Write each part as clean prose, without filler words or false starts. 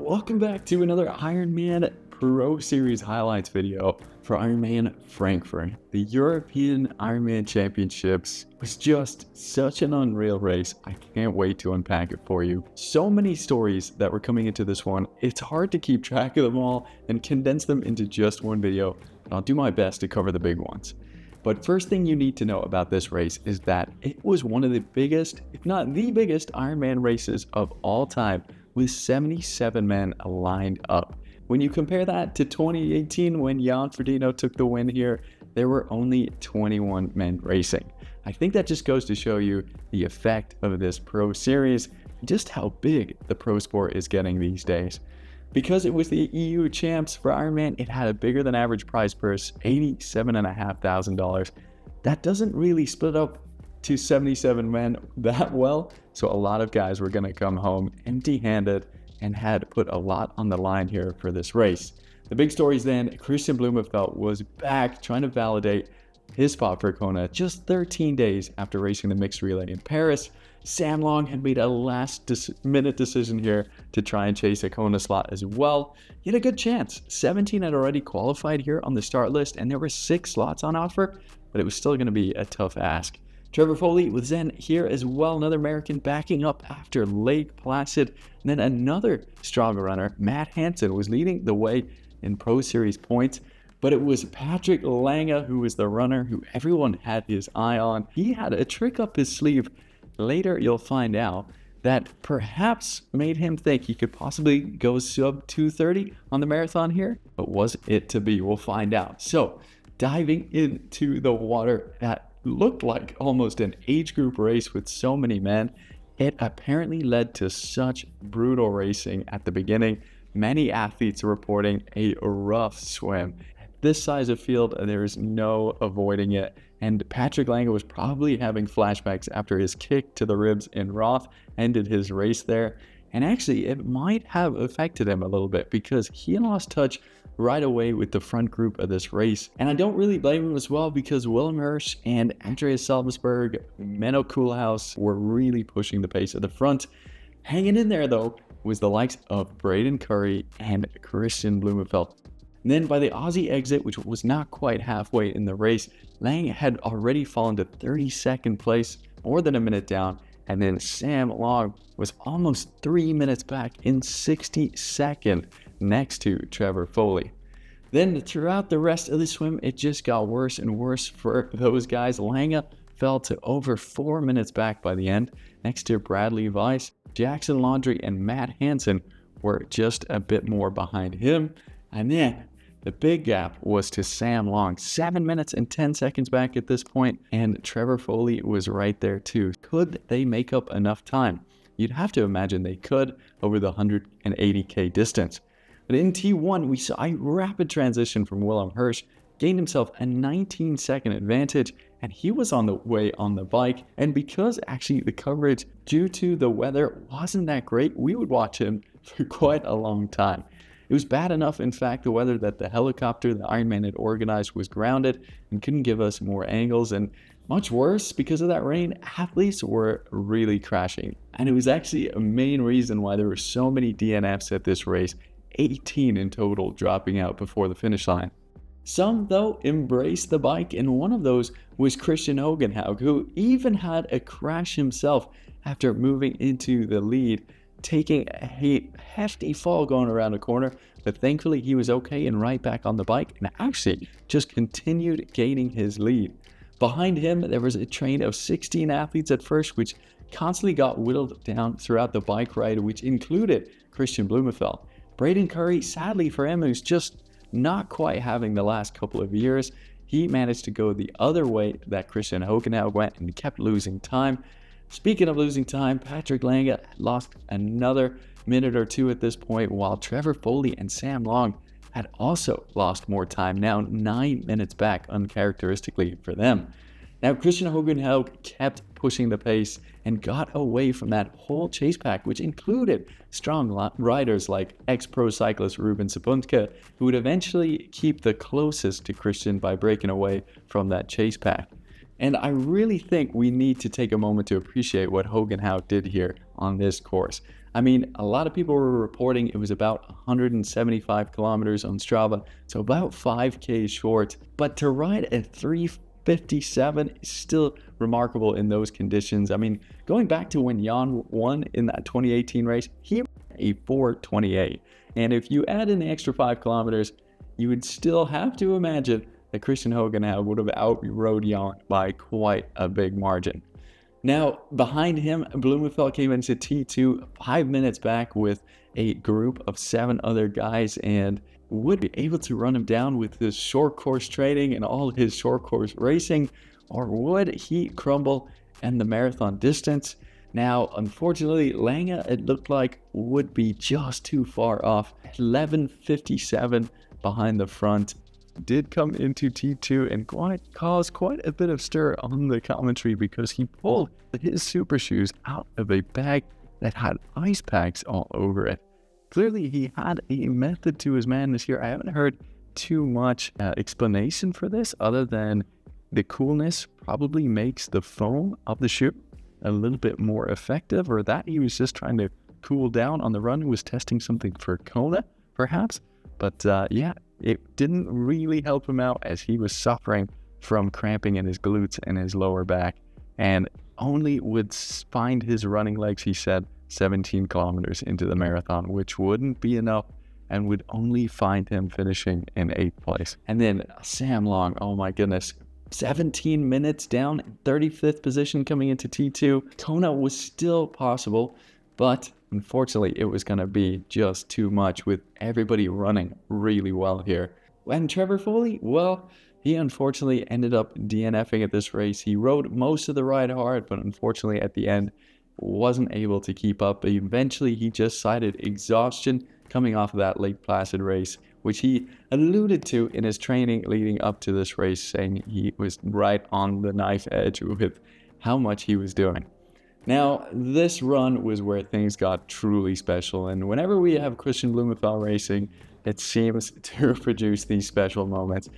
welcome back to another Ironman Pro Series highlights video for Ironman Frankfurt. The European Ironman Championships was just such an unreal race. I can't wait to unpack it for you. So many stories that were coming into this one. It's hard to keep track of them all and condense them into just one video, but I'll do my best to cover the big ones. But first thing you need to know about this race is that it was one of the biggest, if not the biggest, Ironman races of all time, with 77 men lined up. When you compare that to 2018 when Jan Frodeno took the win here, there were only 21 men racing. I think that just goes to show you the effect of this pro series and just how big the pro sport is getting these days. Because it was the EU champs for Ironman, it had a bigger than average prize purse, $87,500. That doesn't really split up to 77 men that well, so a lot of guys were going to come home empty-handed and had put a lot on the line here for this race. The big stories then, Christian Blummenfelt was back trying to validate his spot for Kona just 13 days after racing the mixed relay in Paris. Sam Long had made a last-minute decision here to try and chase a Kona slot as well. He had a good chance. 17 had already qualified here on the start list, and there were 6 slots on offer, but it was still going to be a tough ask. Trevor Foley was then here as well, another American backing up after Lake Placid. And then another Strava runner, Matt Hansen, was leading the way in Pro Series points. But it was Patrick Lange who was the runner who everyone had his eye on. He had a trick up his sleeve. Later, you'll find out that perhaps made him think he could possibly go sub 2:30 on the marathon here. But was it to be? We'll find out. So, diving into the water that looked like almost an age group race with so many men, it apparently led to such brutal racing at the beginning. Many athletes are reporting a rough swim. This size of field, there's no avoiding it. And Patrick Lange was probably having flashbacks after his kick to the ribs in Roth ended his race there. And actually, it might have affected him a little bit because he lost touch right away with the front group of this race. And I don't really blame him as well because Willem Hirsch and Andreas Salzberg, Menno Koolhaas were really pushing the pace at the front. Hanging in there though was the likes of Braden Curry and Christian Blummenfelt. And then by the Aussie exit, which was not quite halfway in the race, Lang had already fallen to 32nd place, more than a minute down. And then Sam Long was almost 3 minutes back in 62nd next to Trevor Foley. Then throughout the rest of the swim, it just got worse and worse for those guys. Lange fell to over 4 minutes back by the end, next to Bradley Weiss. Jackson Laundry and Matt Hansen were just a bit more behind him. And then the big gap was to Sam Long, 7 minutes and 10 seconds back at this point, and Trevor Foley was right there too. Could they make up enough time? You'd have to imagine they could over the 180K distance. But in T1, we saw a rapid transition from Willem Hirsch, gained himself a 19-second advantage, and he was on the way on the bike. And because actually the coverage due to the weather wasn't that great, we would watch him for quite a long time. It was bad enough, in fact, the weather that the helicopter the Ironman had organized was grounded and couldn't give us more angles. And much worse, because of that rain, athletes were really crashing. And it was actually a main reason why there were so many DNFs at this race, 18 in total dropping out before the finish line. Some, though, embraced the bike, and one of those was Christian Hogenhaug, who even had a crash himself after moving into the lead, taking a hefty fall going around a corner, but thankfully he was okay and right back on the bike and actually just continued gaining his lead. Behind him, there was a train of 16 athletes at first, which constantly got whittled down throughout the bike ride, which included Christian Blummenfelt. Braden Curry, sadly for him, who's just not quite having the last couple of years, he managed to go the other way that Christian Hogenhaug went and kept losing time. Speaking of losing time, Patrick Lange lost another minute or two at this point, while Trevor Foley and Sam Long had also lost more time, now 9 minutes back uncharacteristically for them. Now, Christian Hogenhaug kept pushing the pace and got away from that whole chase pack, which included strong riders like ex-pro cyclist Ruben Sapuntka, who would eventually keep the closest to Christian by breaking away from that chase pack. And I really think we need to take a moment to appreciate what Hogenhaug did here on this course. I mean, a lot of people were reporting it was about 175 kilometers on Strava, so about 5K short. But to ride at 3:57 is still remarkable in those conditions. I mean, going back to when Jan won in that 2018 race, he ran a 4:28. And if you add in the extra 5 kilometers, you would still have to imagine that Christian Hogenhaug would have outrode Jan by quite a big margin. Now, behind him, Blummenfelt came into T2 5 minutes back with a group of 7 other guys and would be able to run him down with his short course training and all his short course racing, or would he crumble in the marathon distance? Now, unfortunately, Lange, it looked like, would be just too far off. 11:57 behind the front. Did come into T2 and caused quite a bit of stir on the commentary because he pulled his super shoes out of a bag that had ice packs all over it. Clearly, he had a method to his madness here. I haven't heard too much explanation for this other than the coolness probably makes the foam of the shoe a little bit more effective, or that he was just trying to cool down on the run and was testing something for Kona, perhaps. But yeah, it didn't really help him out as he was suffering from cramping in his glutes and his lower back, and only would find his running legs, he said, 17 kilometers into the marathon, which wouldn't be enough and would only find him finishing in 8th place. And then Sam Long, oh my goodness, 17 minutes down, 35th position coming into T2. Kona was still possible, but unfortunately it was going to be just too much with everybody running really well here. And Trevor Foley, well, he unfortunately ended up DNFing at this race. He rode most of the ride hard, but unfortunately at the end wasn't able to keep up. But eventually he just cited exhaustion coming off of that Lake Placid race, which he alluded to in his training leading up to this race, saying he was right on the knife edge with how much he was doing. Now, this run was where things got truly special, and whenever we have Christian Blummenfelt racing, it seems to produce these special moments.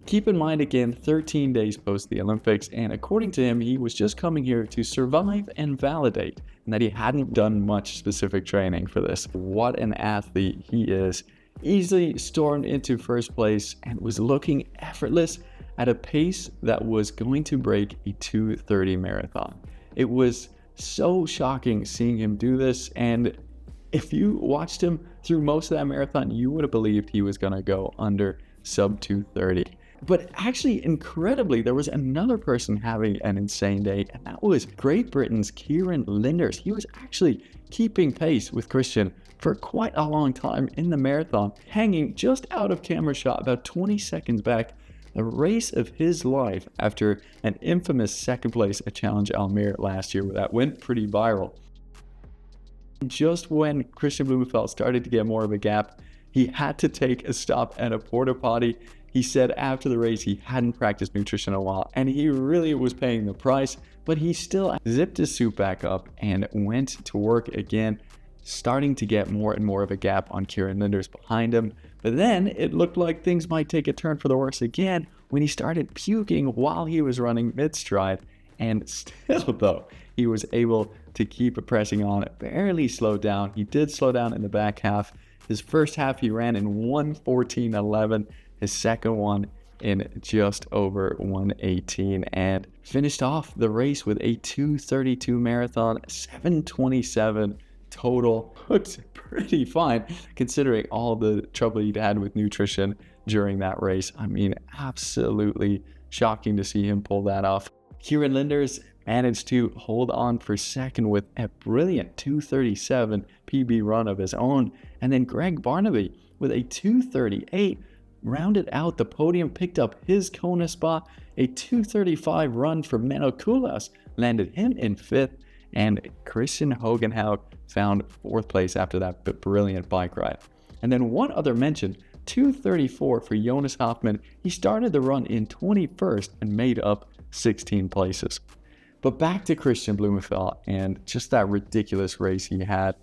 Keep in mind, again, 13 days post the Olympics, and according to him, he was just coming here to survive and validate, and that he hadn't done much specific training for this. What an athlete he is. Easily stormed into first place and was looking effortless at a pace that was going to break a 2:30 marathon. It was so shocking seeing him do this, and if you watched him through most of that marathon, you would have believed he was going to go under sub 2:30. But actually, incredibly, there was another person having an insane day, and that was Great Britain's Kieran Linders. He was actually keeping pace with Christian for quite a long time in the marathon, hanging just out of camera shot about 20 seconds back. The race of his life after an infamous second place at Challenge Almere last year that went pretty viral. Just when Christian Blummenfelt started to get more of a gap, he had to take a stop at a porta potty. He said after the race he hadn't practiced nutrition in a while and he really was paying the price, but he still zipped his suit back up and went to work again, starting to get more and more of a gap on Kieran Linders behind him. But then it looked like things might take a turn for the worse again when he started puking while he was running mid-stride, and still though, he was able to keep pressing on, barely slowed down. He did slow down in the back half. His first half he ran in 1:14.11, his second one in just over 1:18, and finished off the race with a 2:32 marathon, 7:27 total. Looked pretty fine considering all the trouble he'd had with nutrition during that race. I mean, absolutely shocking to see him pull that off. Kieran Linders managed to hold on for second with a brilliant 2:37 PB run of his own, and then Greg Barnaby with a 2:38 rounded out the podium, picked up his Kona spot. A 2:35 run for Menno Kulas landed him in 5th, and Christian Hogenhaug found 4th place after that brilliant bike ride. And then one other mention, 2:34 for Jonas Hoffman. He started the run in 21st and made up 16 places. But back to Christian Blummenfelt and just that ridiculous race he had.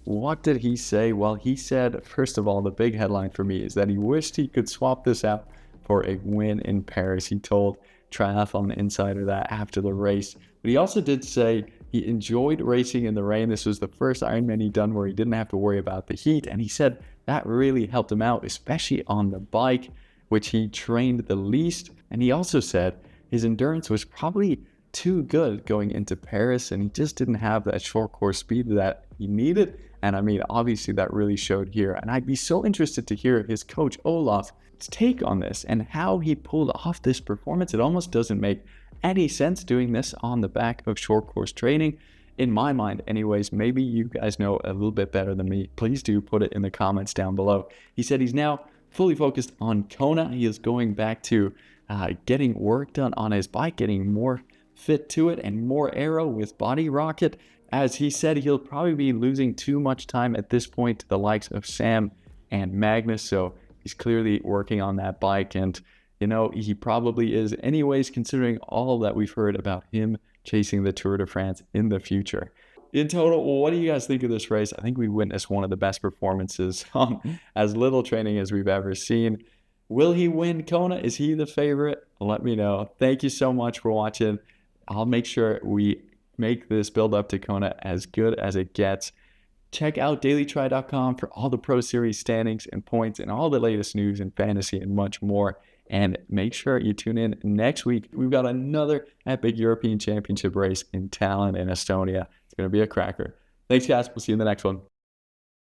What did he say? Well, he said, first of all, the big headline for me is that he wished he could swap this out for a win in Paris. He told Triathlon Insider that after the race. But he also did say He enjoyed racing in the rain. This was the first Ironman he'd done where he didn't have to worry about the heat. And he said that really helped him out, especially on the bike, which he trained the least. And he also said his endurance was probably too good going into Paris, and he just didn't have that short course speed that he needed. And I mean, obviously that really showed here. And I'd be so interested to hear his coach Olaf's take on this and how he pulled off this performance. It almost doesn't make any sense doing this on the back of short course training, in my mind anyways. Maybe you guys know a little bit better than me. Please do put it in the comments down below. He said he's now fully focused on Kona. He is going back to getting work done on his bike, getting more fit to it and more aero with Body Rocket. As he said, he'll probably be losing too much time at this point to the likes of Sam and Magnus, so he's clearly working on that bike, and you know, he probably is anyways, considering all that we've heard about him chasing the Tour de France in the future. In total, what do you guys think of this race? I think we witnessed one of the best performances on as little training as we've ever seen. Will he win Kona? Is he the favorite? Let me know. Thank you so much for watching. I'll make sure we make this build up to Kona as good as it gets. Check out dailytry.com for all the Pro Series standings and points and all the latest news and fantasy and much more. And make sure you tune in next week. We've got another epic European Championship race in Tallinn in Estonia. It's going to be a cracker. Thanks, guys. We'll see you in the next one.